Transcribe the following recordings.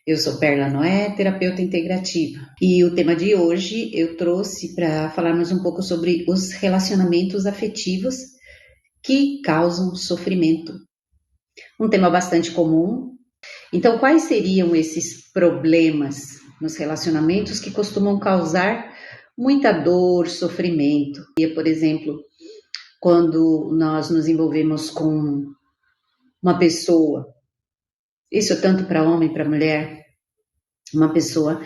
Eu sou Perla Noé, terapeuta integrativa. E o tema de hoje eu trouxe para falarmos um pouco sobre os relacionamentos afetivos que causam sofrimento. Um tema bastante comum. Então, quais seriam esses problemas nos relacionamentos que costumam causar muita dor, sofrimento? Por exemplo, quando nós nos envolvemos com uma pessoa, isso tanto para homem, para mulher, uma pessoa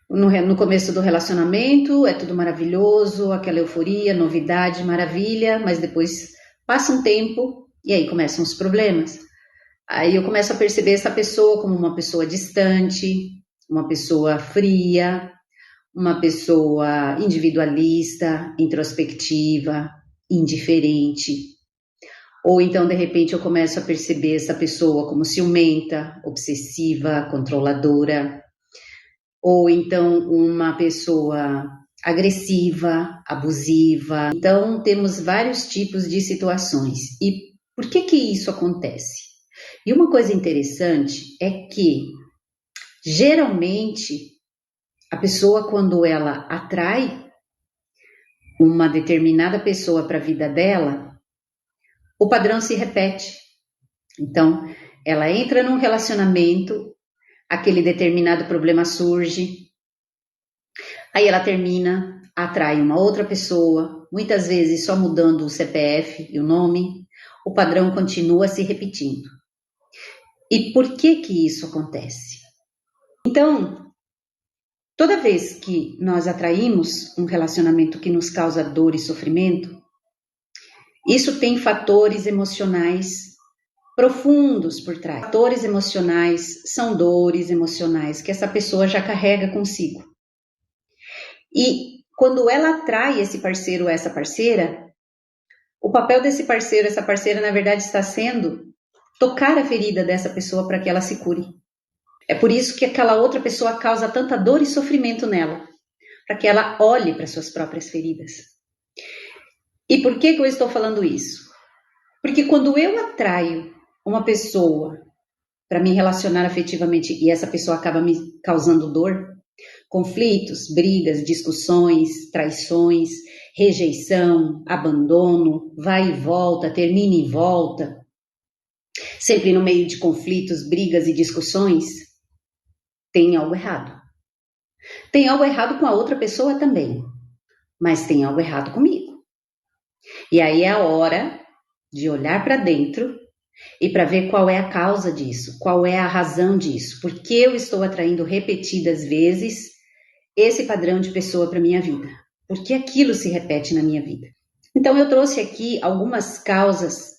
no começo do relacionamento é tudo maravilhoso, aquela euforia, novidade, maravilha, mas depois passa um tempo e aí começam os problemas. Aí eu começo a perceber essa pessoa como uma pessoa distante, uma pessoa fria, uma pessoa individualista, introspectiva, indiferente. Ou então, de repente, eu começo a perceber essa pessoa como ciumenta, obsessiva, controladora. Ou então, uma pessoa agressiva, abusiva. Então, temos vários tipos de situações. E por que isso acontece? E uma coisa interessante é que, geralmente, a pessoa, quando ela atrai uma determinada pessoa para a vida dela, o padrão se repete. Então, ela entra num relacionamento, aquele determinado problema surge, aí ela termina, atrai uma outra pessoa, muitas vezes só mudando o CPF e o nome, o padrão continua se repetindo. E por que isso acontece? Então, toda vez que nós atraímos um relacionamento que nos causa dor e sofrimento, isso tem fatores emocionais profundos por trás. Fatores emocionais são dores emocionais que essa pessoa já carrega consigo. E quando ela atrai esse parceiro ou essa parceira, o papel desse parceiro, essa parceira, na verdade, está sendo tocar a ferida dessa pessoa para que ela se cure. É por isso que aquela outra pessoa causa tanta dor e sofrimento nela, para que ela olhe para suas próprias feridas. E por que eu estou falando isso? Porque quando eu atraio uma pessoa para me relacionar afetivamente e essa pessoa acaba me causando dor, conflitos, brigas, discussões, traições, rejeição, abandono, vai e volta, termina e volta, sempre no meio de conflitos, brigas e discussões, tem algo errado. Tem algo errado com a outra pessoa também, mas tem algo errado comigo. E aí é a hora de olhar para dentro e para ver qual é a causa disso, qual é a razão disso, por que eu estou atraindo repetidas vezes esse padrão de pessoa para minha vida, por que aquilo se repete na minha vida. Então eu trouxe aqui algumas causas,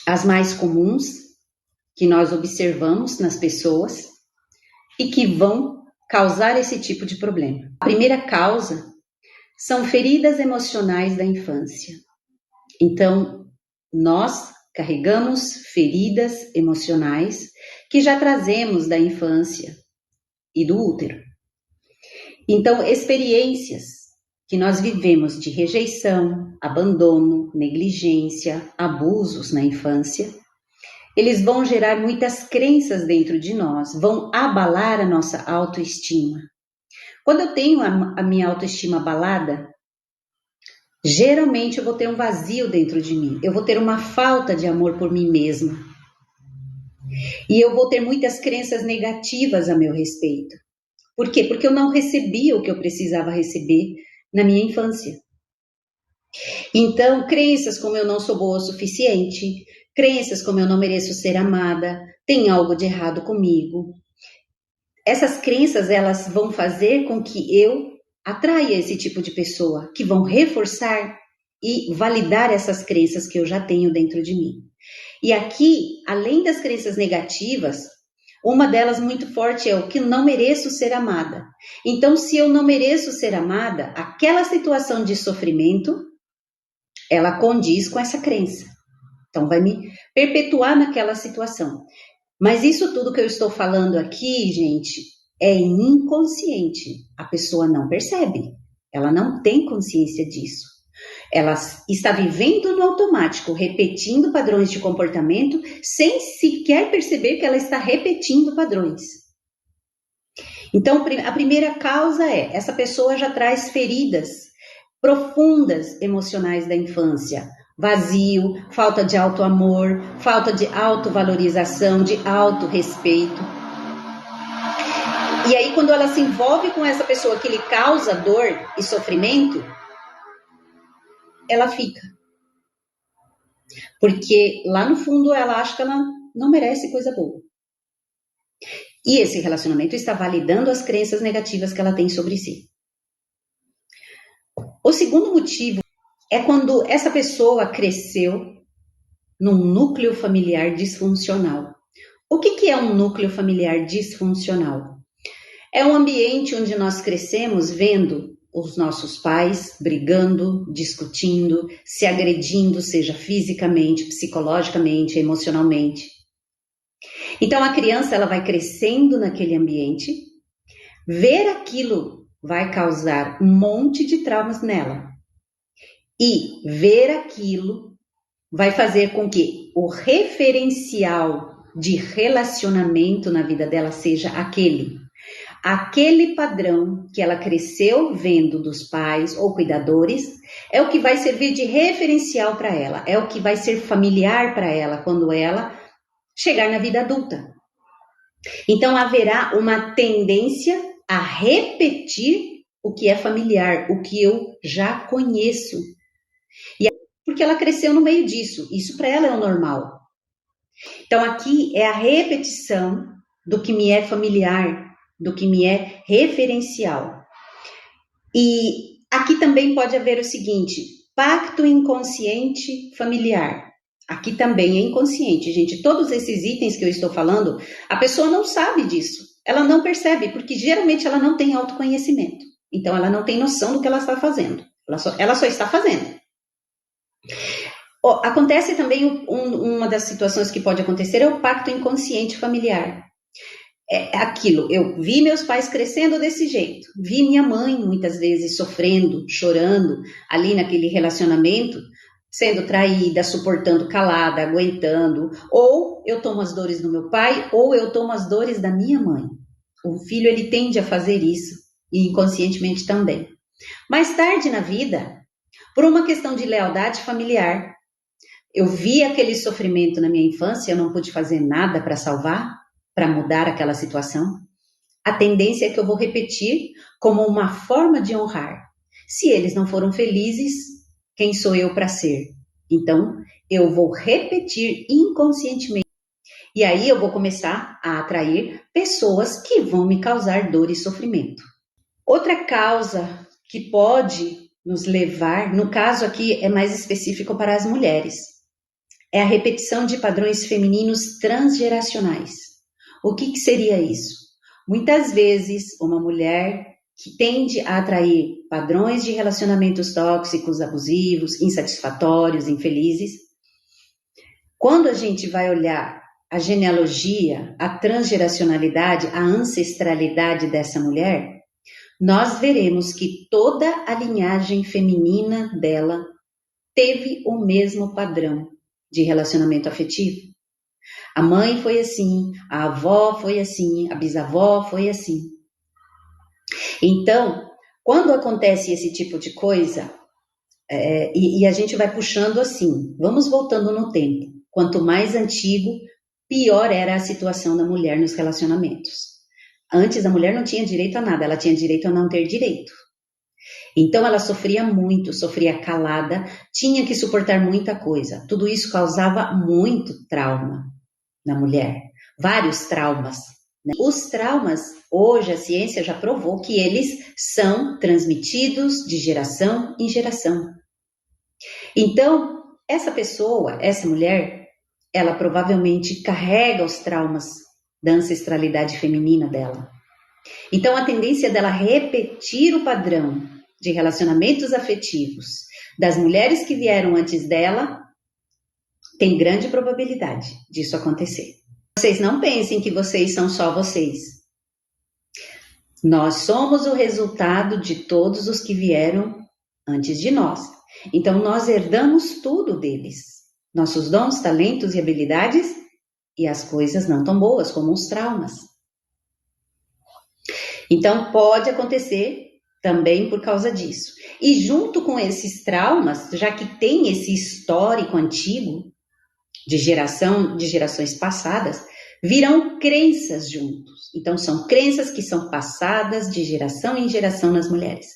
as mais comuns, que nós observamos nas pessoas e que vão causar esse tipo de problema. A primeira causa são feridas emocionais da infância. Então, nós carregamos feridas emocionais que já trazemos da infância e do útero. Então, experiências que nós vivemos de rejeição, abandono, negligência, abusos na infância, eles vão gerar muitas crenças dentro de nós, vão abalar a nossa autoestima. Quando eu tenho a minha autoestima abalada, geralmente eu vou ter um vazio dentro de mim, eu vou ter uma falta de amor por mim mesma. E eu vou ter muitas crenças negativas a meu respeito. Por quê? Porque eu não recebi o que eu precisava receber na minha infância. Então, crenças como eu não sou boa o suficiente, crenças como eu não mereço ser amada, tem algo de errado comigo. Essas crenças, elas vão fazer com que eu atraia esse tipo de pessoa, que vão reforçar e validar essas crenças que eu já tenho dentro de mim. E aqui, além das crenças negativas, uma delas muito forte é o que não mereço ser amada. Então, se eu não mereço ser amada, aquela situação de sofrimento, ela condiz com essa crença. Então, vai me perpetuar naquela situação. Mas isso tudo que eu estou falando aqui, gente, é inconsciente. A pessoa não percebe. Ela não tem consciência disso. Ela está vivendo no automático, repetindo padrões de comportamento, sem sequer perceber que ela está repetindo padrões. Então, a primeira causa é, essa pessoa já traz feridas profundas emocionais da infância. Vazio, falta de autoamor, falta de autovalorização, de autorrespeito. E aí, quando ela se envolve com essa pessoa que lhe causa dor e sofrimento, ela fica. Porque lá no fundo ela acha que ela não merece coisa boa. E esse relacionamento está validando as crenças negativas que ela tem sobre si. O segundo motivo é quando essa pessoa cresceu num núcleo familiar disfuncional. O que é um núcleo familiar disfuncional? É um ambiente onde nós crescemos vendo os nossos pais brigando, discutindo, se agredindo, seja fisicamente, psicologicamente, emocionalmente. Então a criança ela vai crescendo naquele ambiente, ver aquilo vai causar um monte de traumas nela. E ver aquilo vai fazer com que o referencial de relacionamento na vida dela seja aquele padrão que ela cresceu vendo dos pais ou cuidadores, é o que vai servir de referencial para ela, é o que vai ser familiar para ela quando ela chegar na vida adulta. Então haverá uma tendência a repetir o que é familiar, o que eu já conheço. E porque ela cresceu no meio disso, isso para ela é o normal. Então aqui é a repetição do que me é familiar, do que me é referencial. E aqui também pode haver o seguinte, pacto inconsciente familiar. Aqui também é inconsciente, gente. Todos esses itens que eu estou falando, a pessoa não sabe disso. Ela não percebe, porque geralmente ela não tem autoconhecimento. Então ela não tem noção do que ela está fazendo. Ela só está fazendo. Acontece também, uma das situações que pode acontecer é o pacto inconsciente familiar. É aquilo, eu vi meus pais crescendo desse jeito, vi minha mãe muitas vezes sofrendo, chorando, ali naquele relacionamento, sendo traída, suportando calada, aguentando, ou eu tomo as dores do meu pai, ou eu tomo as dores da minha mãe. O filho, ele tende a fazer isso, e inconscientemente também. Mais tarde na vida, por uma questão de lealdade familiar, eu vi aquele sofrimento na minha infância, eu não pude fazer nada para salvar, para mudar aquela situação. A tendência é que eu vou repetir como uma forma de honrar. Se eles não foram felizes, quem sou eu para ser? Então, eu vou repetir inconscientemente. E aí eu vou começar a atrair pessoas que vão me causar dor e sofrimento. Outra causa que pode nos levar, no caso aqui é mais específico para as mulheres, é a repetição de padrões femininos transgeracionais. O que seria isso? Muitas vezes, uma mulher que tende a atrair padrões de relacionamentos tóxicos, abusivos, insatisfatórios, infelizes, quando a gente vai olhar a genealogia, a transgeracionalidade, a ancestralidade dessa mulher, nós veremos que toda a linhagem feminina dela teve o mesmo padrão de relacionamento afetivo. A mãe foi assim, a avó foi assim, a bisavó foi assim. Então, quando acontece esse tipo de coisa, e a gente vai puxando assim, vamos voltando no tempo. Quanto mais antigo, pior era a situação da mulher nos relacionamentos. Antes a mulher não tinha direito a nada, ela tinha direito a não ter direito. Então ela sofria muito, sofria calada, tinha que suportar muita coisa. Tudo isso causava muito trauma na mulher, vários traumas. Né? Os traumas, hoje a ciência já provou que eles são transmitidos de geração em geração. Então, essa pessoa, essa mulher, ela provavelmente carrega os traumas da ancestralidade feminina dela. Então, a tendência dela repetir o padrão de relacionamentos afetivos das mulheres que vieram antes dela, tem grande probabilidade disso acontecer. Vocês não pensem que vocês são só vocês. Nós somos o resultado de todos os que vieram antes de nós. Então, nós herdamos tudo deles. Nossos dons, talentos e habilidades e as coisas não tão boas, como os traumas. Então, pode acontecer também por causa disso. E junto com esses traumas, já que tem esse histórico antigo, de gerações passadas, virão crenças juntos. Então, são crenças que são passadas de geração em geração nas mulheres.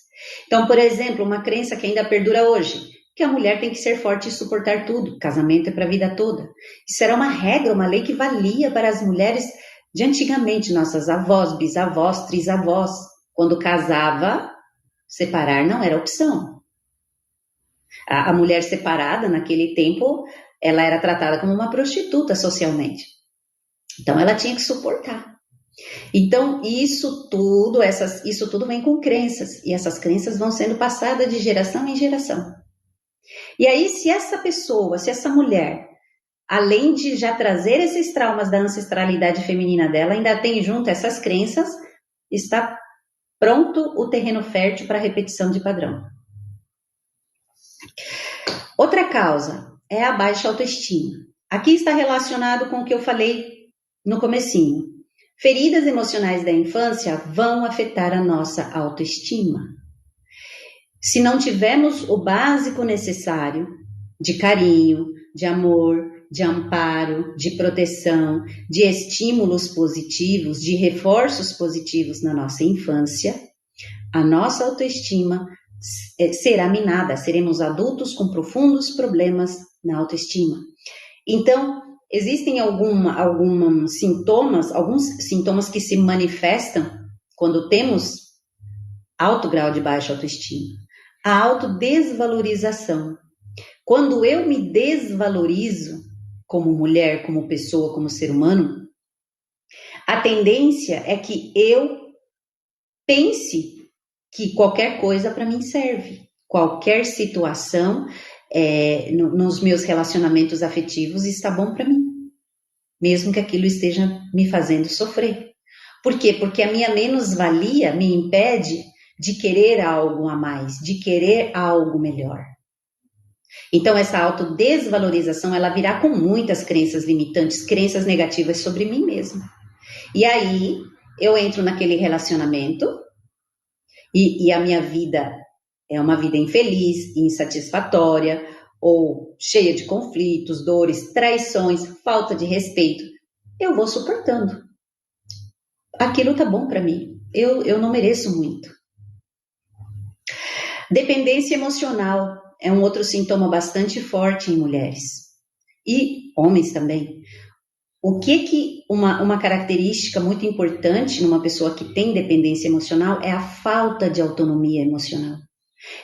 Então, por exemplo, uma crença que ainda perdura hoje, que a mulher tem que ser forte e suportar tudo, casamento é para a vida toda. Isso era uma regra, uma lei que valia para as mulheres de antigamente, nossas avós, bisavós, trisavós. Quando casava, separar não era opção. A mulher separada, naquele tempo, ela era tratada como uma prostituta socialmente. Então, ela tinha que suportar. Então, isso tudo vem com crenças. E essas crenças vão sendo passadas de geração em geração. E aí, se essa mulher, além de já trazer esses traumas da ancestralidade feminina dela, ainda tem junto essas crenças, está pronto o terreno fértil para a repetição de padrão. Outra causa é a baixa autoestima. Aqui está relacionado com o que eu falei no comecinho. Feridas emocionais da infância vão afetar a nossa autoestima. Se não tivermos o básico necessário de carinho, de amor, de amparo, de proteção, de estímulos positivos, de reforços positivos na nossa infância, a nossa autoestima será minada, seremos adultos com profundos problemas na autoestima. Então, existem alguns sintomas que se manifestam quando temos alto grau de baixa autoestima. A autodesvalorização. Quando eu me desvalorizo como mulher, como pessoa, como ser humano, a tendência é que eu pense que qualquer coisa para mim serve. Qualquer situação nos meus relacionamentos afetivos está bom para mim, mesmo que aquilo esteja me fazendo sofrer. Por quê? Porque a minha menos-valia me impede de querer algo a mais, de querer algo melhor. Então, essa autodesvalorização, ela virá com muitas crenças limitantes, crenças negativas sobre mim mesma. E aí, eu entro naquele relacionamento e a minha vida é uma vida infeliz, insatisfatória, ou cheia de conflitos, dores, traições, falta de respeito. Eu vou suportando. Aquilo tá bom para mim. Eu não mereço muito. Dependência emocional é um outro sintoma bastante forte em mulheres. E homens também. O que uma característica muito importante numa pessoa que tem dependência emocional é a falta de autonomia emocional.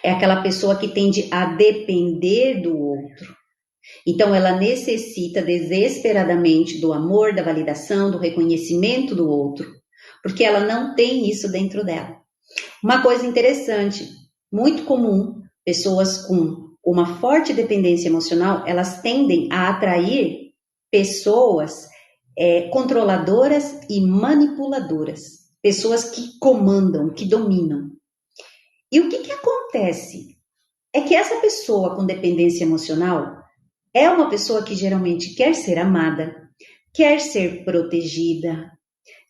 É aquela pessoa que tende a depender do outro. Então, ela necessita desesperadamente do amor, da validação, do reconhecimento do outro, porque ela não tem isso dentro dela. Uma coisa interessante, muito comum, pessoas com uma forte dependência emocional, elas tendem a atrair pessoas controladoras e manipuladoras, pessoas que comandam, que dominam. E o que acontece? É que essa pessoa com dependência emocional é uma pessoa que geralmente quer ser amada, quer ser protegida,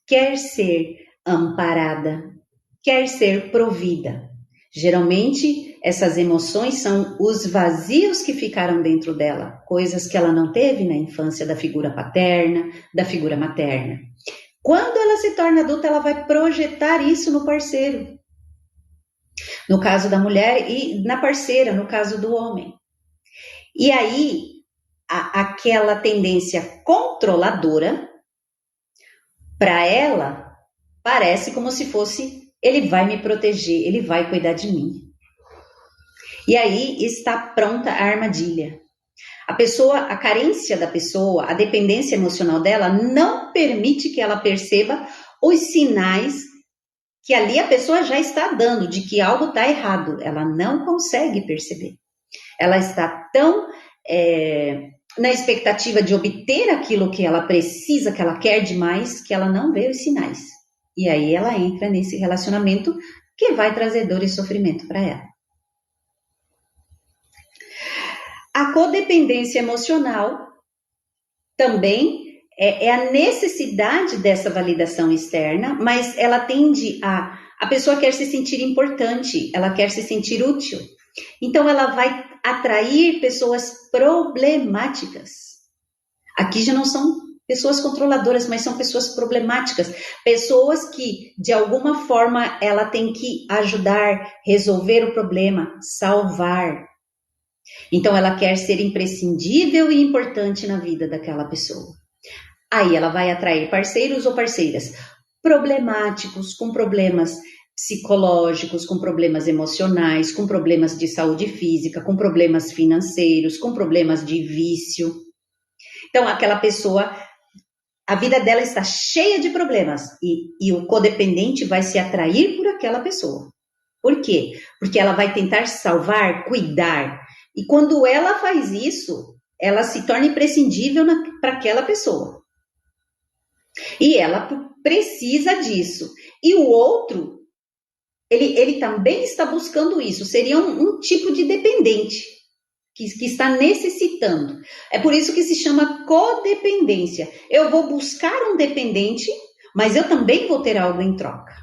quer ser amparada, quer ser provida. Geralmente, essas emoções são os vazios que ficaram dentro dela, coisas que ela não teve na infância da figura paterna, da figura materna. Quando ela se torna adulta, ela vai projetar isso no parceiro. No caso da mulher e na parceira, no caso do homem. E aí, aquela tendência controladora, para ela, parece como se fosse, ele vai me proteger, ele vai cuidar de mim. E aí está pronta a armadilha. A carência da pessoa, a dependência emocional dela, não permite que ela perceba os sinais que ali a pessoa já está dando, de que algo está errado. Ela não consegue perceber. Ela está tão na expectativa de obter aquilo que ela precisa, que ela quer demais, que ela não vê os sinais. E aí ela entra nesse relacionamento que vai trazer dor e sofrimento para ela. A codependência emocional também é a necessidade dessa validação externa, mas ela tende a pessoa quer se sentir importante, ela quer se sentir útil. Então, ela vai atrair pessoas problemáticas. Aqui já não são pessoas controladoras, mas são pessoas problemáticas. Pessoas que, de alguma forma, ela tem que ajudar, resolver o problema, salvar. Então, ela quer ser imprescindível e importante na vida daquela pessoa. Aí, ela vai atrair parceiros ou parceiras problemáticos, com problemas psicológicos, com problemas emocionais, com problemas de saúde física, com problemas financeiros, com problemas de vício. Então, aquela pessoa, a vida dela está cheia de problemas e o codependente vai se atrair por aquela pessoa. Por quê? Porque ela vai tentar salvar, cuidar. E quando ela faz isso, ela se torna imprescindível para aquela pessoa. E ela precisa disso. E o outro, ele também está buscando isso. Seria um tipo de dependente que está necessitando. É por isso que se chama codependência. Eu vou buscar um dependente, mas eu também vou ter algo em troca.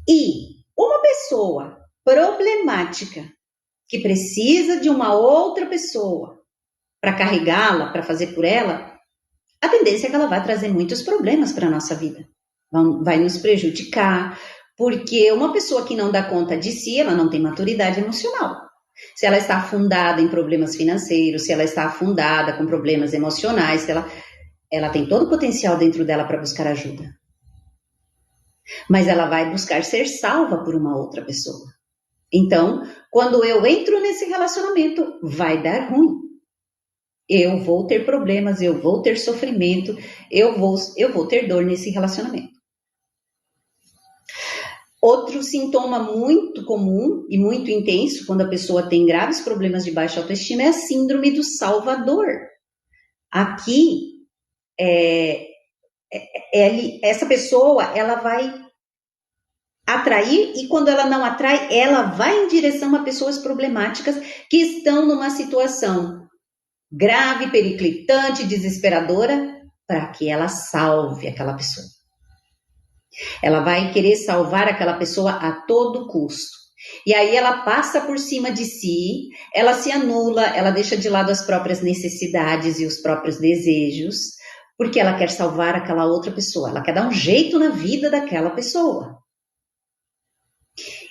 E uma pessoa problemática que precisa de uma outra pessoa para carregá-la, para fazer por ela, a tendência é que ela vai trazer muitos problemas para a nossa vida. Vai nos prejudicar, porque uma pessoa que não dá conta de si, ela não tem maturidade emocional. Se ela está afundada em problemas financeiros, se ela está afundada com problemas emocionais, se ela tem todo o potencial dentro dela para buscar ajuda. Mas ela vai buscar ser salva por uma outra pessoa. Então, quando eu entro nesse relacionamento, vai dar ruim. Eu vou ter problemas, eu vou ter sofrimento, eu vou ter dor nesse relacionamento. Outro sintoma muito comum e muito intenso quando a pessoa tem graves problemas de baixa autoestima é a síndrome do salvador. Aqui, essa pessoa, ela vai atrair e quando ela não atrai, ela vai em direção a pessoas problemáticas que estão numa situação grave, periclitante, desesperadora, para que ela salve aquela pessoa. Ela vai querer salvar aquela pessoa a todo custo. E aí ela passa por cima de si, ela se anula, ela deixa de lado as próprias necessidades e os próprios desejos, porque ela quer salvar aquela outra pessoa, ela quer dar um jeito na vida daquela pessoa.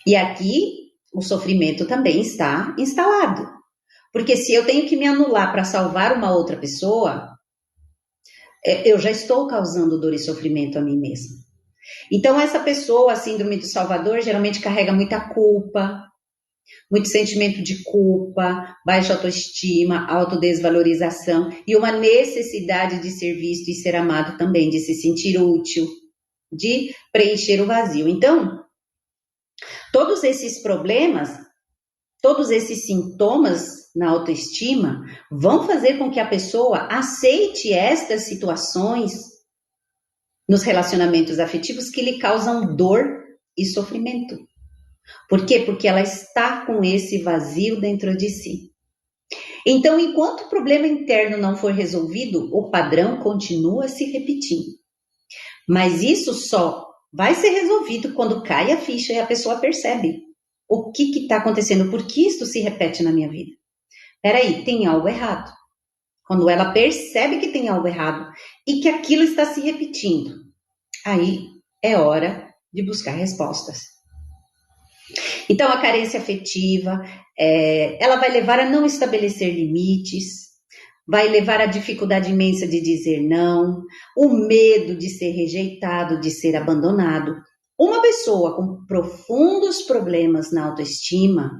E aqui o sofrimento também está instalado. Porque se eu tenho que me anular para salvar uma outra pessoa, eu já estou causando dor e sofrimento a mim mesma. Então, essa pessoa, a síndrome do Salvador, geralmente carrega muita culpa, muito sentimento de culpa, baixa autoestima, autodesvalorização e uma necessidade de ser visto e ser amado também, de se sentir útil, de preencher o vazio. Então, todos esses problemas, todos esses sintomas na autoestima vão fazer com que a pessoa aceite estas situações nos relacionamentos afetivos que lhe causam dor e sofrimento. Por quê? Porque ela está com esse vazio dentro de si. Então, enquanto o problema interno não for resolvido, o padrão continua se repetindo. Mas isso só vai ser resolvido quando cai a ficha e a pessoa percebe o que está acontecendo, por que isso se repete na minha vida. Peraí, tem algo errado. Quando ela percebe que tem algo errado e que aquilo está se repetindo, aí é hora de buscar respostas. Então, a carência afetiva, ela vai levar a não estabelecer limites, vai levar à dificuldade imensa de dizer não, o medo de ser rejeitado, de ser abandonado. Uma pessoa com profundos problemas na autoestima,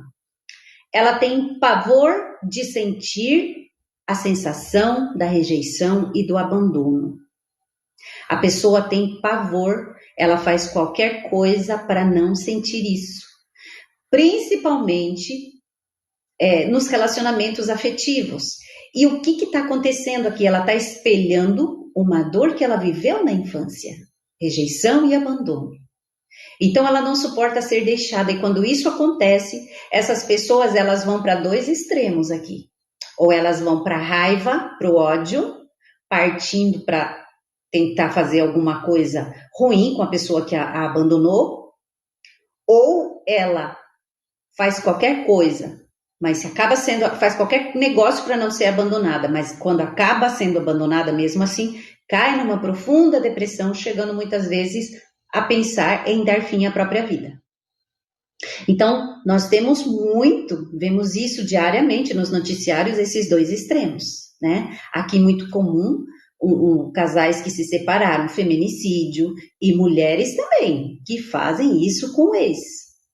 ela tem pavor de sentir a sensação da rejeição e do abandono. A pessoa tem pavor, ela faz qualquer coisa para não sentir isso. Principalmente nos relacionamentos afetivos. E o que está acontecendo aqui? Ela está espelhando uma dor que ela viveu na infância. Rejeição e abandono. Então, ela não suporta ser deixada. E quando isso acontece, essas pessoas elas vão para dois extremos aqui. Ou elas vão para a raiva, para o ódio, partindo para tentar fazer alguma coisa ruim com a pessoa que a abandonou, ou ela faz qualquer coisa, mas faz qualquer negócio para não ser abandonada, mas quando acaba sendo abandonada mesmo assim, cai numa profunda depressão, chegando muitas vezes a pensar em dar fim à própria vida. Então, nós vemos isso diariamente nos noticiários, esses dois extremos, né? Aqui muito comum, casais que se separaram, feminicídio, e mulheres também, que fazem isso com o ex,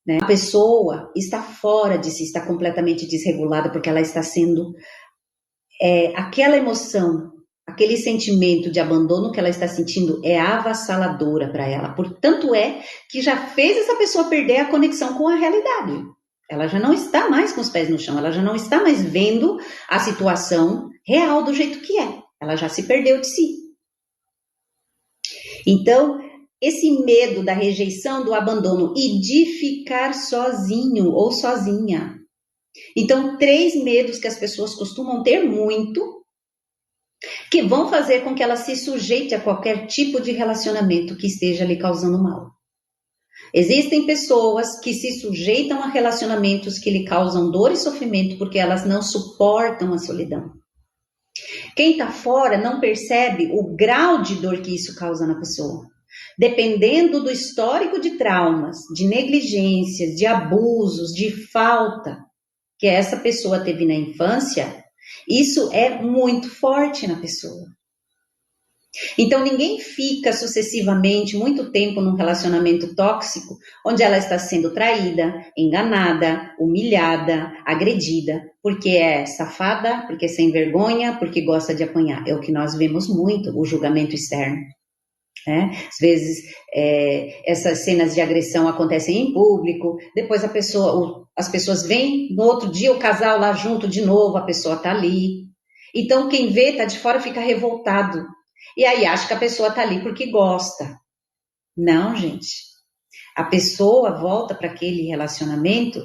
né? A pessoa está fora de si, está completamente desregulada, porque ela está sendo aquela emoção, aquele sentimento de abandono que ela está sentindo é avassaladora para ela. Portanto, que já fez essa pessoa perder a conexão com a realidade. Ela já não está mais com os pés no chão, ela já não está mais vendo a situação real do jeito que é. Ela já se perdeu de si. Então, esse medo da rejeição, do abandono e de ficar sozinho ou sozinha. Então, 3 medos que as pessoas costumam ter muito, que vão fazer com que ela se sujeite a qualquer tipo de relacionamento que esteja lhe causando mal. Existem pessoas que se sujeitam a relacionamentos que lhe causam dor e sofrimento porque elas não suportam a solidão. Quem está fora não percebe o grau de dor que isso causa na pessoa. Dependendo do histórico de traumas, de negligências, de abusos, de falta que essa pessoa teve na infância, isso é muito forte na pessoa. Então, ninguém fica sucessivamente muito tempo num relacionamento tóxico, onde ela está sendo traída, enganada, humilhada, agredida, porque é safada, porque é sem vergonha, porque gosta de apanhar. É o que nós vemos muito, o julgamento externo. Às vezes, essas cenas de agressão acontecem em público, depois as pessoas vêm, no outro dia o casal lá junto de novo, a pessoa está ali. Então, quem vê, está de fora, fica revoltado. E aí acha que a pessoa está ali porque gosta. Não, gente. A pessoa volta para aquele relacionamento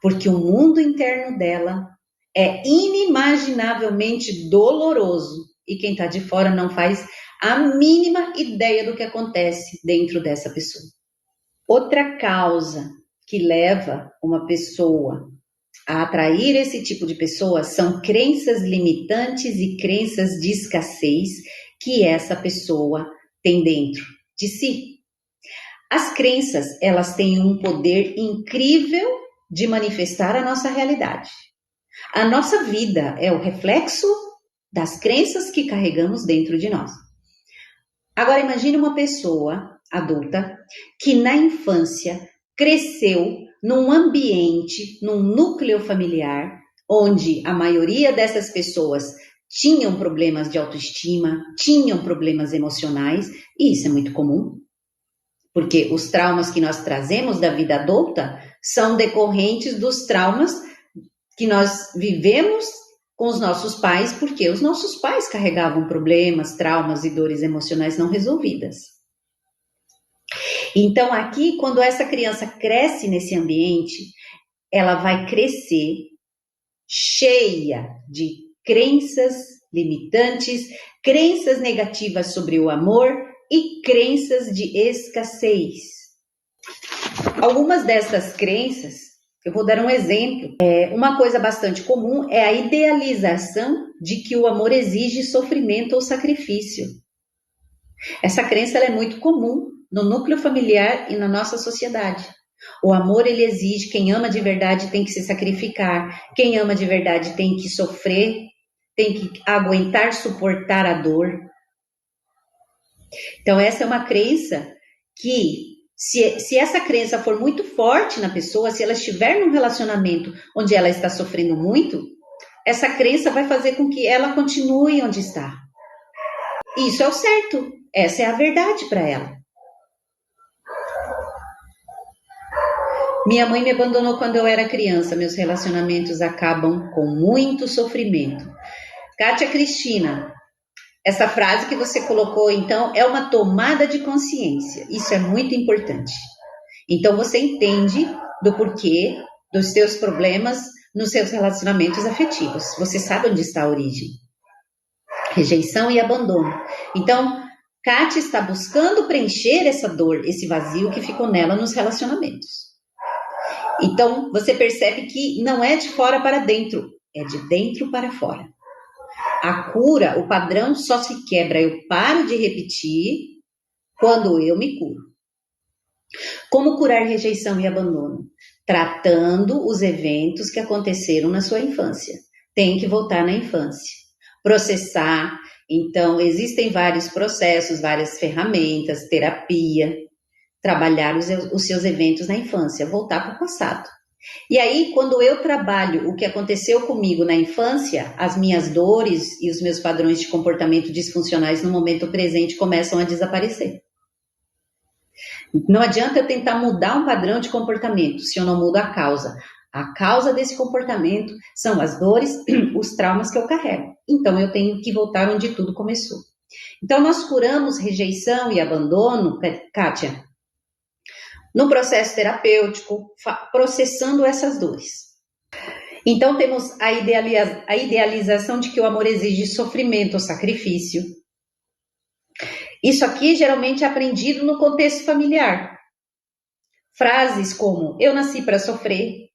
porque o mundo interno dela é inimaginavelmente doloroso. E quem está de fora não faz a mínima ideia do que acontece dentro dessa pessoa. Outra causa que leva uma pessoa a atrair esse tipo de pessoa são crenças limitantes e crenças de escassez que essa pessoa tem dentro de si. As crenças, elas têm um poder incrível de manifestar a nossa realidade. A nossa vida é o reflexo das crenças que carregamos dentro de nós. Agora, imagine uma pessoa adulta que na infância cresceu num ambiente, num núcleo familiar, onde a maioria dessas pessoas tinham problemas de autoestima, tinham problemas emocionais, e isso é muito comum, porque os traumas que nós trazemos da vida adulta são decorrentes dos traumas que nós vivemos com os nossos pais, porque os nossos pais carregavam problemas, traumas e dores emocionais não resolvidas. Então, aqui, quando essa criança cresce nesse ambiente, ela vai crescer cheia de crenças limitantes, crenças negativas sobre o amor e crenças de escassez. Algumas dessas crenças, eu vou dar um exemplo. Uma coisa bastante comum é a idealização de que o amor exige sofrimento ou sacrifício. Essa crença ela é muito comum no núcleo familiar e na nossa sociedade. O amor, ele exige, quem ama de verdade tem que se sacrificar, quem ama de verdade tem que sofrer, tem que aguentar, suportar a dor. Então, essa é uma crença que, se essa crença for muito forte na pessoa, se ela estiver num relacionamento onde ela está sofrendo muito, essa crença vai fazer com que ela continue onde está. Isso é o certo, essa é a verdade para ela. Minha mãe me abandonou quando eu era criança, meus relacionamentos acabam com muito sofrimento. Kátia Cristina, essa frase que você colocou, então, é uma tomada de consciência. Isso é muito importante. Então, você entende do porquê dos seus problemas nos seus relacionamentos afetivos. Você sabe onde está a origem. Rejeição e abandono. Então, Kátia está buscando preencher essa dor, esse vazio que ficou nela nos relacionamentos. Então, você percebe que não é de fora para dentro, é de dentro para fora. A cura, o padrão só se quebra, eu paro de repetir quando eu me curo. Como curar rejeição e abandono? Tratando os eventos que aconteceram na sua infância. Tem que voltar na infância. Processar. Então, existem vários processos, várias ferramentas, terapia. Trabalhar os seus eventos na infância, voltar para o passado. E aí, quando eu trabalho o que aconteceu comigo na infância, as minhas dores e os meus padrões de comportamento disfuncionais no momento presente começam a desaparecer. Não adianta eu tentar mudar um padrão de comportamento se eu não mudo a causa. A causa desse comportamento são as dores, os traumas que eu carrego. Então, eu tenho que voltar onde tudo começou. Então, nós curamos rejeição e abandono, Kátia, no processo terapêutico, processando essas dores. Então, temos a idealização de que o amor exige sofrimento ou sacrifício. Isso aqui geralmente é aprendido no contexto familiar. Frases como, eu nasci para sofrer.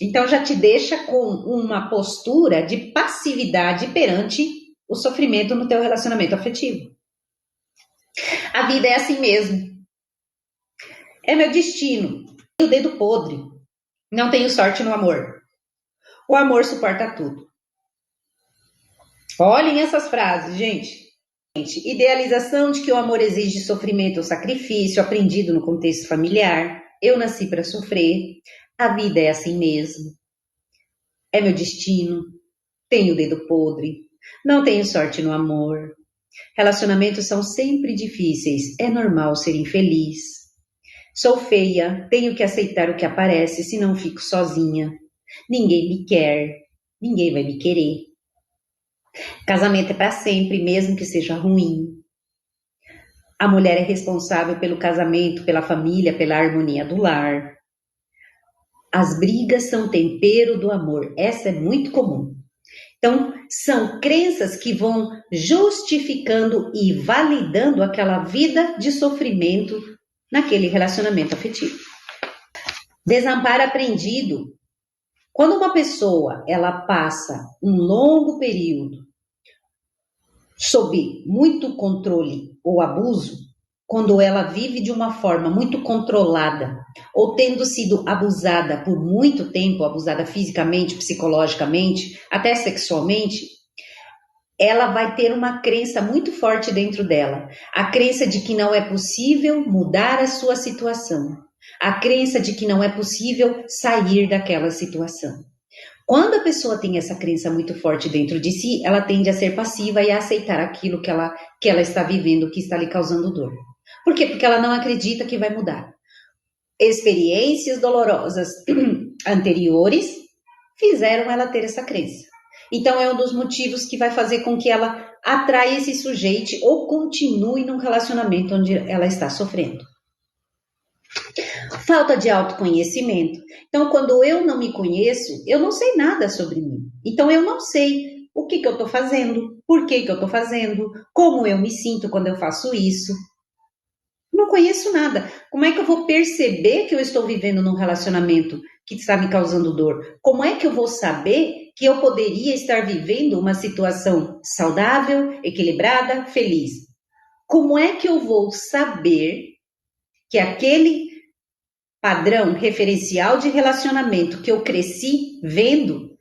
Então, já te deixa com uma postura de passividade perante o sofrimento no teu relacionamento afetivo. A vida é assim mesmo. É meu destino. O dedo podre. Não tenho sorte no amor. O amor suporta tudo. Olhem essas frases, gente. Idealização de que o amor exige sofrimento ou sacrifício, aprendido no contexto familiar. Eu nasci para sofrer. A vida é assim mesmo. É meu destino. Tenho o dedo podre. Não tenho sorte no amor. Relacionamentos são sempre difíceis. É normal ser infeliz. Sou feia, tenho que aceitar o que aparece, senão fico sozinha. Ninguém me quer, ninguém vai me querer. Casamento é para sempre, mesmo que seja ruim. A mulher é responsável pelo casamento, pela família, pela harmonia do lar. As brigas são tempero do amor. Essa é muito comum. Então, são crenças que vão justificando e validando aquela vida de sofrimento naquele relacionamento afetivo. Desamparo aprendido. Quando uma pessoa ela passa um longo período sob muito controle ou abuso, quando ela vive de uma forma muito controlada ou tendo sido abusada por muito tempo, abusada fisicamente, psicologicamente, até sexualmente, ela vai ter uma crença muito forte dentro dela. A crença de que não é possível mudar a sua situação. A crença de que não é possível sair daquela situação. Quando a pessoa tem essa crença muito forte dentro de si, ela tende a ser passiva e a aceitar aquilo que ela está vivendo, que está lhe causando dor. Por quê? Porque ela não acredita que vai mudar. Experiências dolorosas anteriores fizeram ela ter essa crença. Então, é um dos motivos que vai fazer com que ela atraia esse sujeito ou continue num relacionamento onde ela está sofrendo. Falta de autoconhecimento. Então, quando eu não me conheço, eu não sei nada sobre mim. Então, eu não sei o que eu estou fazendo, por que eu estou fazendo, como eu me sinto quando eu faço isso. Não conheço nada. Como é que eu vou perceber que eu estou vivendo num relacionamento que está me causando dor? Como é que eu vou saber que eu poderia estar vivendo uma situação saudável, equilibrada, feliz? Como é que eu vou saber que aquele padrão referencial de relacionamento que eu cresci vendo,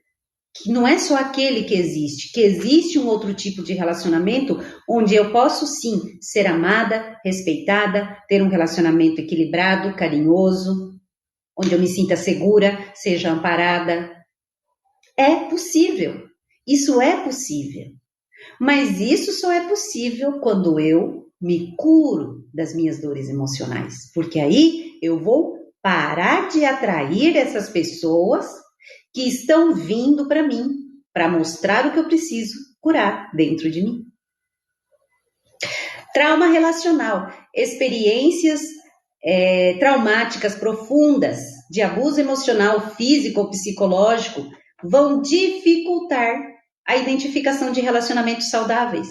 que não é só aquele que existe um outro tipo de relacionamento onde eu posso sim ser amada, respeitada, ter um relacionamento equilibrado, carinhoso, onde eu me sinta segura, seja amparada. É possível, isso é possível, mas isso só é possível quando eu me curo das minhas dores emocionais, porque aí eu vou parar de atrair essas pessoas que estão vindo para mim, para mostrar o que eu preciso curar dentro de mim. Trauma relacional, experiências traumáticas profundas de abuso emocional, físico ou psicológico vão dificultar a identificação de relacionamentos saudáveis.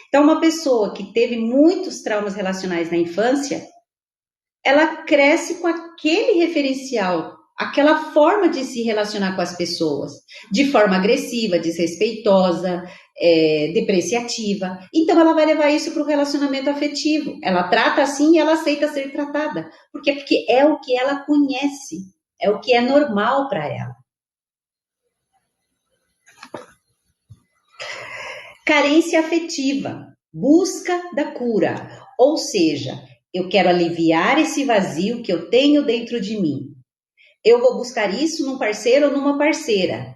Então, uma pessoa que teve muitos traumas relacionais na infância, ela cresce com aquele referencial, aquela forma de se relacionar com as pessoas, de forma agressiva, desrespeitosa, depreciativa. Então, ela vai levar isso para o relacionamento afetivo. Ela trata assim e ela aceita ser tratada. Por quê? Porque é o que ela conhece, é o que é normal para ela. Carência afetiva, busca da cura, ou seja, eu quero aliviar esse vazio que eu tenho dentro de mim. Eu vou buscar isso num parceiro ou numa parceira.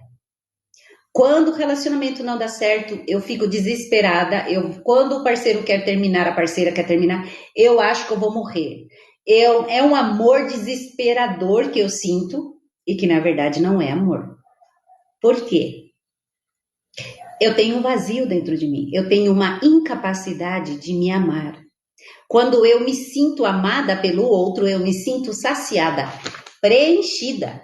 Quando o relacionamento não dá certo, eu fico desesperada. Quando o parceiro quer terminar, a parceira quer terminar, eu acho que eu vou morrer. É um amor desesperador que eu sinto e que na verdade não é amor. Por quê? Eu tenho um vazio dentro de mim. Eu tenho uma incapacidade de me amar. Quando eu me sinto amada pelo outro, eu me sinto saciada, preenchida.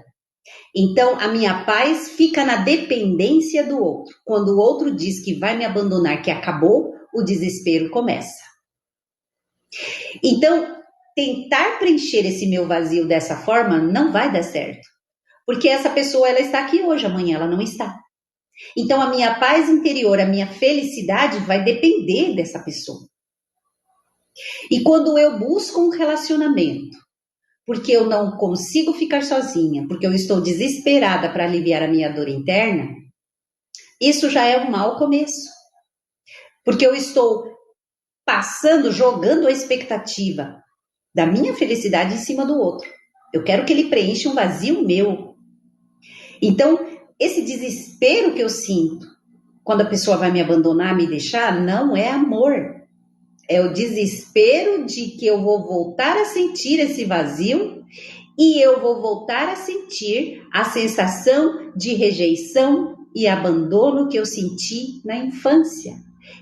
Então, a minha paz fica na dependência do outro. Quando o outro diz que vai me abandonar, que acabou, o desespero começa. Então, tentar preencher esse meu vazio dessa forma não vai dar certo. Porque essa pessoa, ela está aqui hoje, amanhã ela não está. Então, a minha paz interior, a minha felicidade vai depender dessa pessoa. E quando eu busco um relacionamento, porque eu não consigo ficar sozinha, porque eu estou desesperada para aliviar a minha dor interna, isso já é um mau começo. Porque eu estou jogando a expectativa da minha felicidade em cima do outro. Eu quero que ele preencha um vazio meu. Então, esse desespero que eu sinto quando a pessoa vai me abandonar, me deixar, não é amor. É o desespero de que eu vou voltar a sentir esse vazio e eu vou voltar a sentir a sensação de rejeição e abandono que eu senti na infância.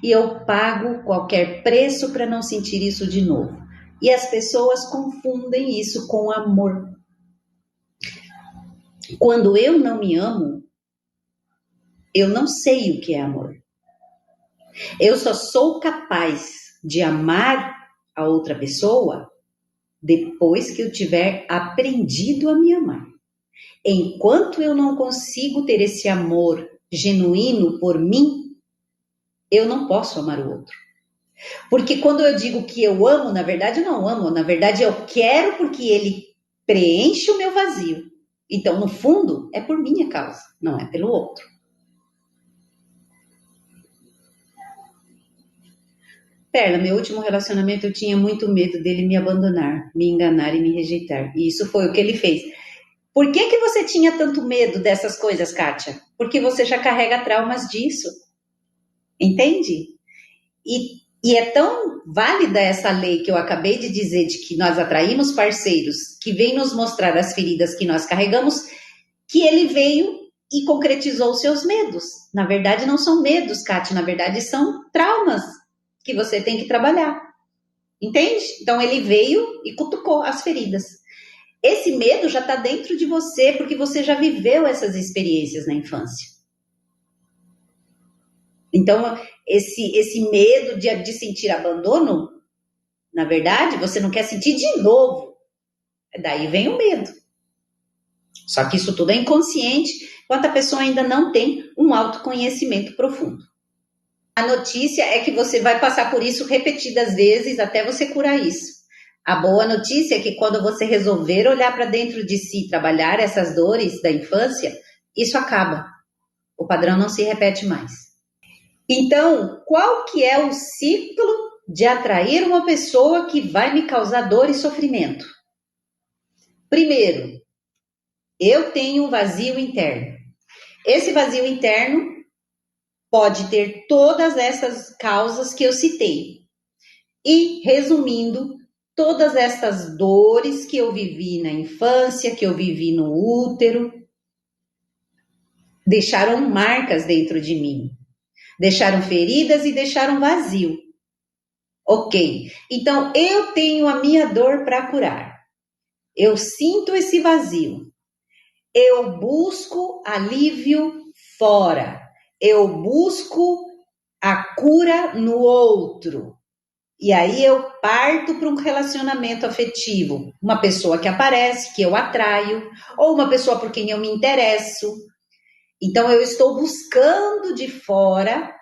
E eu pago qualquer preço para não sentir isso de novo. E as pessoas confundem isso com amor. Quando eu não me amo, eu não sei o que é amor. Eu só sou capaz de amar a outra pessoa depois que eu tiver aprendido a me amar. Enquanto eu não consigo ter esse amor genuíno por mim, eu não posso amar o outro. Porque quando eu digo que eu amo, na verdade eu não amo, na verdade eu quero porque ele preenche o meu vazio. Então, no fundo, é por minha causa, não é pelo outro. Perla, meu último relacionamento eu tinha muito medo dele me abandonar, me enganar e me rejeitar. E isso foi o que ele fez. Por que você tinha tanto medo dessas coisas, Kátia? Porque você já carrega traumas disso. Entende? E é tão válida essa lei que eu acabei de dizer, de que nós atraímos parceiros que vêm nos mostrar as feridas que nós carregamos, que ele veio e concretizou os seus medos. Na verdade, não são medos, Kátia, na verdade são traumas que você tem que trabalhar. Entende? Então ele veio e cutucou as feridas. Esse medo já está dentro de você, porque você já viveu essas experiências na infância. Então, esse medo de sentir abandono, na verdade, você não quer sentir de novo. Daí vem o medo. Só que isso tudo é inconsciente, enquanto a pessoa ainda não tem um autoconhecimento profundo. A notícia é que você vai passar por isso repetidas vezes até você curar isso. A boa notícia é que quando você resolver olhar para dentro de si, trabalhar essas dores da infância, isso acaba. O padrão não se repete mais. Então, qual que é o ciclo de atrair uma pessoa que vai me causar dor e sofrimento? Primeiro, eu tenho um vazio interno. Esse vazio interno pode ter todas essas causas que eu citei. E, resumindo, todas essas dores que eu vivi na infância, que eu vivi no útero, deixaram marcas dentro de mim. Deixaram feridas e deixaram vazio. Ok, então eu tenho a minha dor para curar. Eu sinto esse vazio. Eu busco alívio fora. Eu busco a cura no outro. E aí eu parto para um relacionamento afetivo. Uma pessoa que aparece, que eu atraio, ou uma pessoa por quem eu me interesso. Então eu estou buscando de fora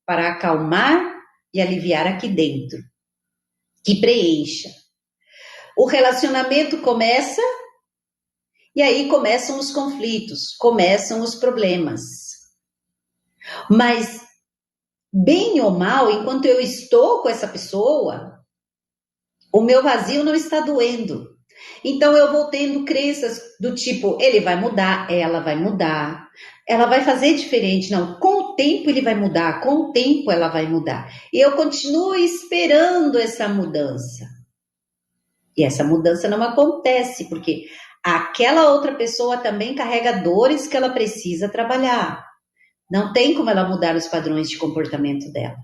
para acalmar e aliviar aqui dentro, que preencha. O relacionamento começa e aí começam os conflitos, começam os problemas. Mas, bem ou mal, enquanto eu estou com essa pessoa, o meu vazio não está doendo. Então eu vou tendo crenças do tipo, ele vai mudar, ela vai fazer diferente. Não, com o tempo ele vai mudar, com o tempo ela vai mudar. E eu continuo esperando essa mudança. E essa mudança não acontece, porque aquela outra pessoa também carrega dores que ela precisa trabalhar. Não tem como ela mudar os padrões de comportamento dela.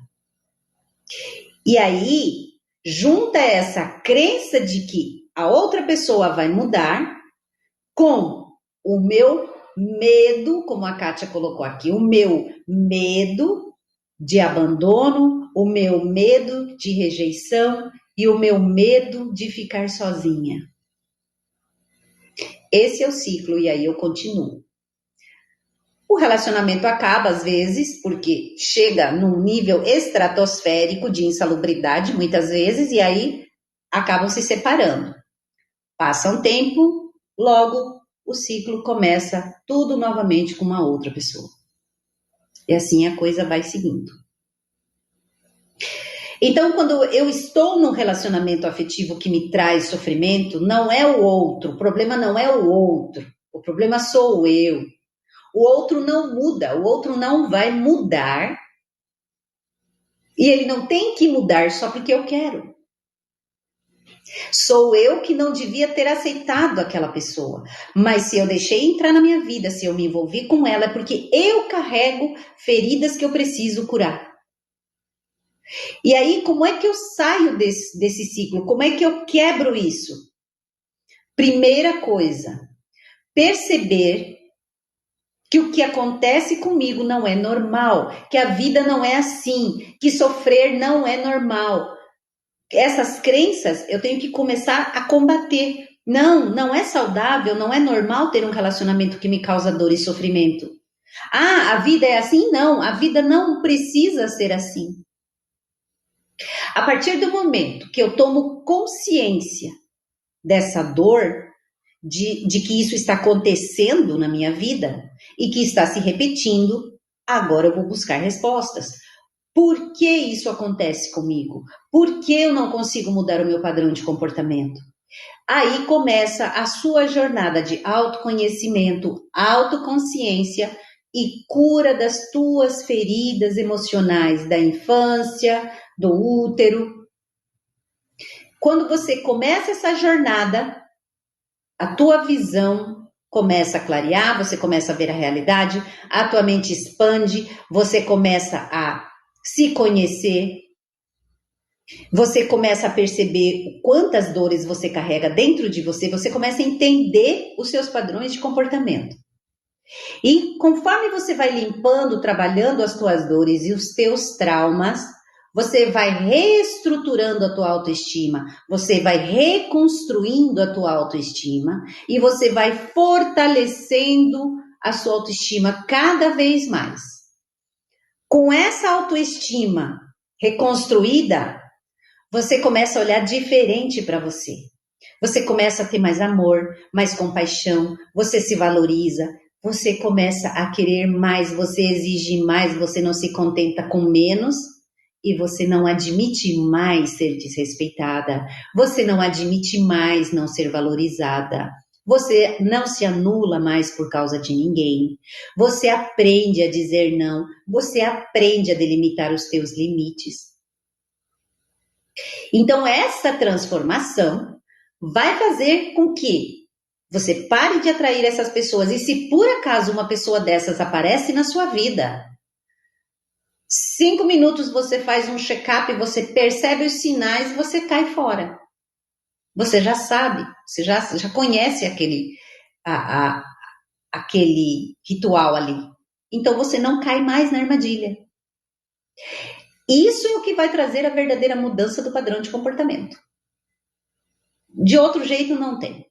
E aí, junta essa crença de que a outra pessoa vai mudar com o meu medo, como a Kátia colocou aqui, o meu medo de abandono, o meu medo de rejeição e o meu medo de ficar sozinha. Esse é o ciclo, e aí eu continuo. O relacionamento acaba, às vezes, porque chega num nível estratosférico de insalubridade, muitas vezes, e aí acabam se separando. Passa um tempo, logo o ciclo começa tudo novamente com uma outra pessoa. E assim a coisa vai seguindo. Então, quando eu estou num relacionamento afetivo que me traz sofrimento, não é o outro, o problema não é o outro, o problema sou eu. O outro não muda, o outro não vai mudar. E ele não tem que mudar só porque eu quero. Sou eu que não devia ter aceitado aquela pessoa. Mas se eu deixei entrar na minha vida, se eu me envolvi com ela, é porque eu carrego feridas que eu preciso curar. E aí, como é que eu saio desse ciclo? Como é que eu quebro isso? Primeira coisa, perceber que o que acontece comigo não é normal, que a vida não é assim, que sofrer não é normal. Essas crenças eu tenho que começar a combater. Não, não é saudável, não é normal ter um relacionamento que me causa dor e sofrimento. Ah, a vida é assim? Não, a vida não precisa ser assim. A partir do momento que eu tomo consciência dessa dor, de que isso está acontecendo na minha vida e que está se repetindo, agora eu vou buscar respostas. Por que isso acontece comigo? Por que eu não consigo mudar o meu padrão de comportamento? Aí começa a sua jornada de autoconhecimento, autoconsciência e cura das tuas feridas emocionais da infância, do útero. Quando você começa essa jornada, a tua visão começa a clarear, você começa a ver a realidade, a tua mente expande, você começa a se conhecer, você começa a perceber quantas dores você carrega dentro de você, você começa a entender os seus padrões de comportamento. E conforme você vai limpando, trabalhando as tuas dores e os teus traumas, você vai reestruturando a tua autoestima, você vai reconstruindo a tua autoestima e você vai fortalecendo a sua autoestima cada vez mais. Com essa autoestima reconstruída, você começa a olhar diferente para você. Você começa a ter mais amor, mais compaixão, você se valoriza, você começa a querer mais, você exige mais, você não se contenta com menos e você não admite mais ser desrespeitada, você não admite mais não ser valorizada, você não se anula mais por causa de ninguém, você aprende a dizer não, você aprende a delimitar os teus limites. Então, essa transformação vai fazer com que você pare de atrair essas pessoas. E se por acaso uma pessoa dessas aparece na sua vida, 5 minutos você faz um check-up, você percebe os sinais e você cai fora. Você já sabe, você já conhece aquele ritual ali. Então, você não cai mais na armadilha. Isso é o que vai trazer a verdadeira mudança do padrão de comportamento. De outro jeito, não tem.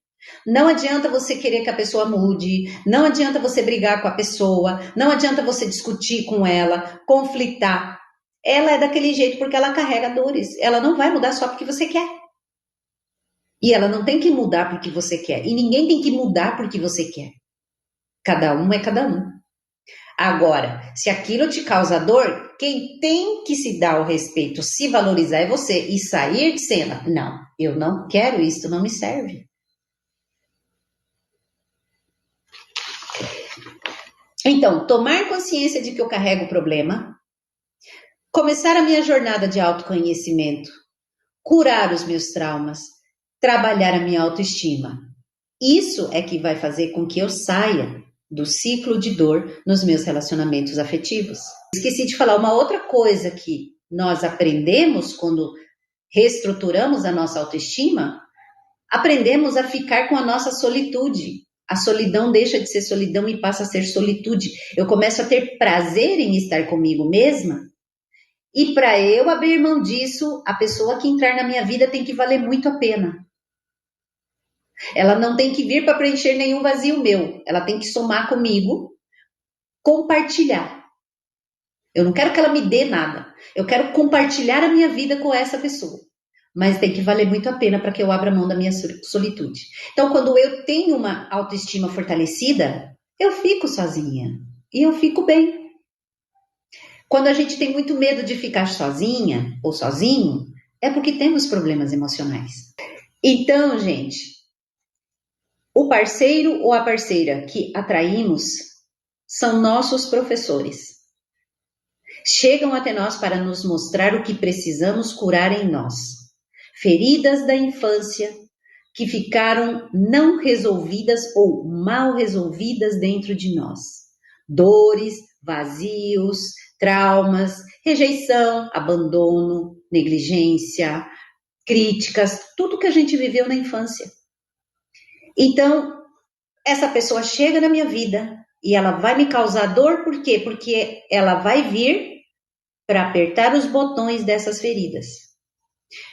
Não adianta você querer que a pessoa mude, não adianta você brigar com a pessoa, não adianta você discutir com ela, conflitar. Ela é daquele jeito porque ela carrega dores. Ela não vai mudar só porque você quer. E ela não tem que mudar porque você quer. E ninguém tem que mudar porque você quer. Cada um é cada um. Agora, se aquilo te causa dor, quem tem que se dar o respeito, se valorizar é você. E sair de cena. Não, eu não quero isso, não me serve. Então, tomar consciência de que eu carrego o problema, começar a minha jornada de autoconhecimento, curar os meus traumas, trabalhar a minha autoestima. Isso é que vai fazer com que eu saia do ciclo de dor nos meus relacionamentos afetivos. Esqueci de falar uma outra coisa que nós aprendemos quando reestruturamos a nossa autoestima, aprendemos a ficar com a nossa solitude. A solidão deixa de ser solidão e passa a ser solitude. Eu começo a ter prazer em estar comigo mesma. E para eu abrir mão disso, a pessoa que entrar na minha vida tem que valer muito a pena. Ela não tem que vir para preencher nenhum vazio meu. Ela tem que somar comigo, compartilhar. Eu não quero que ela me dê nada. Eu quero compartilhar a minha vida com essa pessoa. Mas tem que valer muito a pena para que eu abra mão da minha solitude. Então, quando eu tenho uma autoestima fortalecida, eu fico sozinha. E eu fico bem. Quando a gente tem muito medo de ficar sozinha ou sozinho, é porque temos problemas emocionais. Então, gente, o parceiro ou a parceira que atraímos são nossos professores. Chegam até nós para nos mostrar o que precisamos curar em nós. Feridas da infância que ficaram não resolvidas ou mal resolvidas dentro de nós. Dores, vazios, traumas, rejeição, abandono, negligência, críticas, tudo que a gente viveu na infância. Então, essa pessoa chega na minha vida e ela vai me causar dor, por quê? Porque ela vai vir para apertar os botões dessas feridas.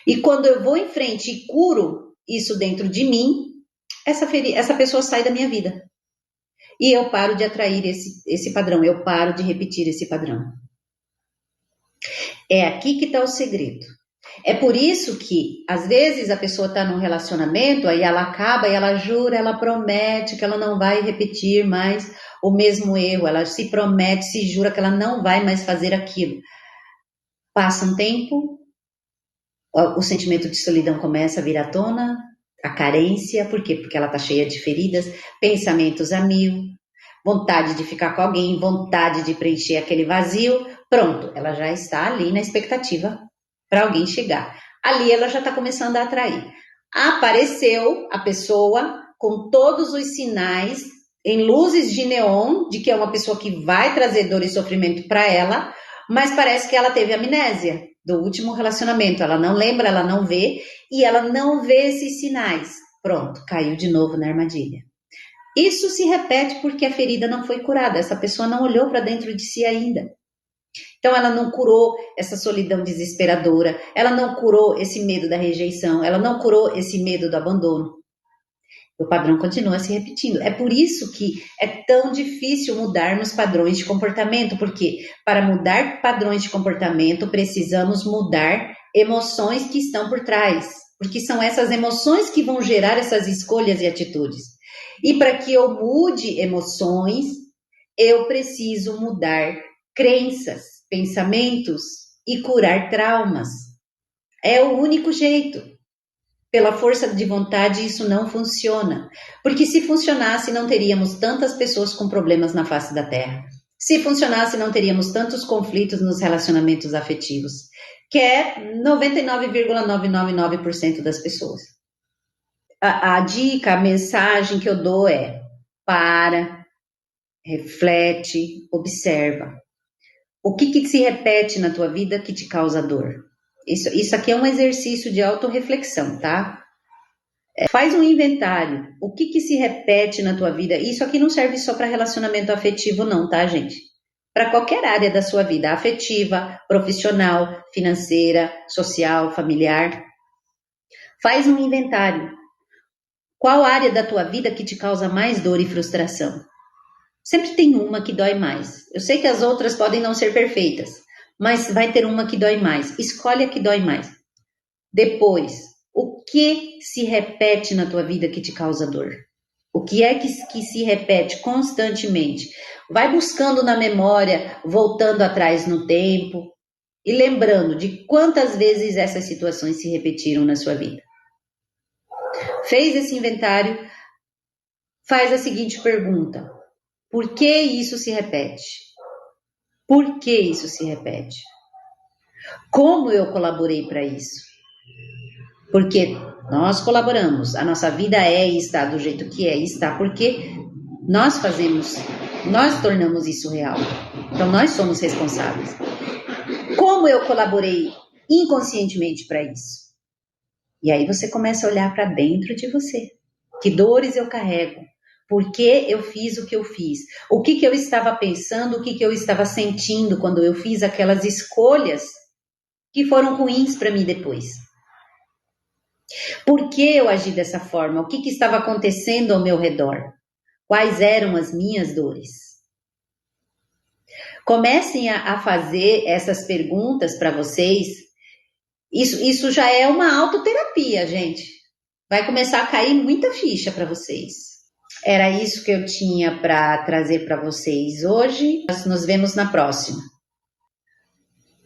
E quando eu vou em frente e curo isso dentro de mim, essa pessoa sai da minha vida. E eu paro de atrair esse padrão, eu paro de repetir esse padrão. É aqui que está o segredo. É por isso que, às vezes, a pessoa está num relacionamento, aí ela acaba e ela jura, ela promete que ela não vai repetir mais o mesmo erro, ela se promete, se jura que ela não vai mais fazer aquilo. Passa um tempo, o sentimento de solidão começa a vir à tona, a carência, por quê? Porque ela está cheia de feridas, pensamentos a mil, vontade de ficar com alguém, vontade de preencher aquele vazio, pronto, ela já está ali na expectativa para alguém chegar. Ali ela já está começando a atrair. Apareceu a pessoa com todos os sinais em luzes de neon de que é uma pessoa que vai trazer dor e sofrimento para ela, mas parece que ela teve amnésia do último relacionamento. Ela não lembra, ela não vê, e ela não vê esses sinais. Pronto, caiu de novo na armadilha. Isso se repete porque a ferida não foi curada. Essa pessoa não olhou para dentro de si ainda. Então, ela não curou essa solidão desesperadora, ela não curou esse medo da rejeição, ela não curou esse medo do abandono. O padrão continua se repetindo. É por isso que é tão difícil mudarmos padrões de comportamento, porque para mudar padrões de comportamento, precisamos mudar emoções que estão por trás, porque são essas emoções que vão gerar essas escolhas e atitudes. E para que eu mude emoções, eu preciso mudar crenças, pensamentos e curar traumas. É o único jeito. Pela força de vontade, isso não funciona. Porque se funcionasse, não teríamos tantas pessoas com problemas na face da Terra. Se funcionasse, não teríamos tantos conflitos nos relacionamentos afetivos, que é 99,999% das pessoas. A dica, a mensagem que eu dou é: para, reflete, observa. O que se repete na tua vida que te causa dor? Isso aqui é um exercício de autorreflexão, tá? Faz um inventário. O que se repete na tua vida? Isso aqui não serve só para relacionamento afetivo, não, tá, gente? para qualquer área da sua vida, afetiva, profissional, financeira, social, familiar. Faz um inventário. Qual área da tua vida que te causa mais dor e frustração? Sempre tem uma que dói mais. Eu sei que as outras podem não ser perfeitas, mas vai ter uma que dói mais. Escolhe a que dói mais. Depois, o que se repete na tua vida que te causa dor? O que é que se repete constantemente? Vai buscando na memória, voltando atrás no tempo e lembrando de quantas vezes essas situações se repetiram na sua vida. Fez esse inventário, faz a seguinte pergunta: por que isso se repete? Por que isso se repete? Como eu colaborei para isso? Porque nós colaboramos, a nossa vida é e está do jeito que é e está porque nós fazemos, nós tornamos isso real. Então nós somos responsáveis. Como eu colaborei inconscientemente para isso? E aí você começa a olhar para dentro de você. Que dores eu carrego? Por que eu fiz o que eu fiz? O que eu estava pensando, o que eu estava sentindo quando eu fiz aquelas escolhas que foram ruins para mim depois? Por que eu agi dessa forma? O que estava acontecendo ao meu redor? Quais eram as minhas dores? Comecem a fazer essas perguntas para vocês. Isso já é uma autoterapia, gente. Vai começar a cair muita ficha para vocês. Era isso que eu tinha para trazer para vocês hoje. Nós nos vemos na próxima.